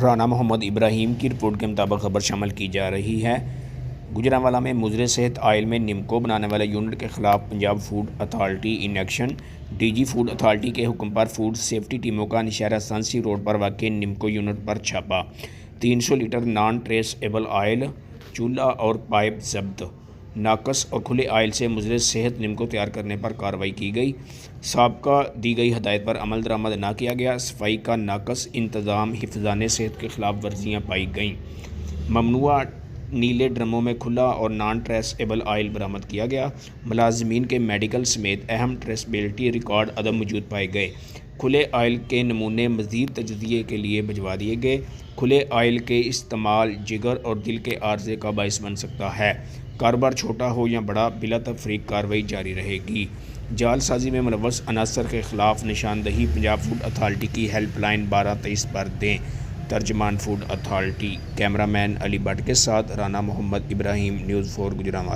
رانا محمد ابراہیم کی رپورٹ کے مطابق خبر شامل کی جا رہی ہے۔ گوجرانوالہ میں مضر صحت آئل میں نمکو بنانے والے یونٹ کے خلاف Punjab food authority in action. D G food authority کے حکم پر فوڈ سیفٹی ٹیموں کا نشہرہ سنسی روڈ پر واقع نمکو یونٹ پر چھاپا۔ 300 litre non traceable oil, چولہا اور پائپ ضبط۔ ناقص اور کھلے آئل سے مضر صحت نمکو تیار کرنے پر کارروائی کی گئی۔ سابقہ دی گئی ہدایت پر عمل درآمد نہ کیا گیا۔ صفائی کا ناقص انتظام، حفظان صحت کی خلاف ورزیاں پائی گئیں۔ ممنوعہ نیلے ڈرموں میں کھلا اور نان ٹریس ایبل آئل برآمد کیا گیا۔ ملازمین کے میڈیکل سمیت اہم ٹریسیبلٹی ریکارڈ عدم موجود پائے گئے۔ کھلے آئل کے نمونے مزید تجزیے کے لیے بھجوا دیے گئے۔ کھلے آئل کے استعمال جگر اور دل کے عارضے کا باعث بن سکتا ہے۔ کاروبار چھوٹا ہو یا بڑا، بلا تفریق کارروائی جاری رہے گی۔ جعل سازی میں ملوث عناصر کے خلاف نشاندہی پنجاب فوڈ اتھارٹی کی ہیلپ لائن 1223 پر دیں۔ ترجمان food authority. Cameraman Ali Butt کے ساتھ رانا محمد ابراہیم، نیوز 4 گوجرانوالہ۔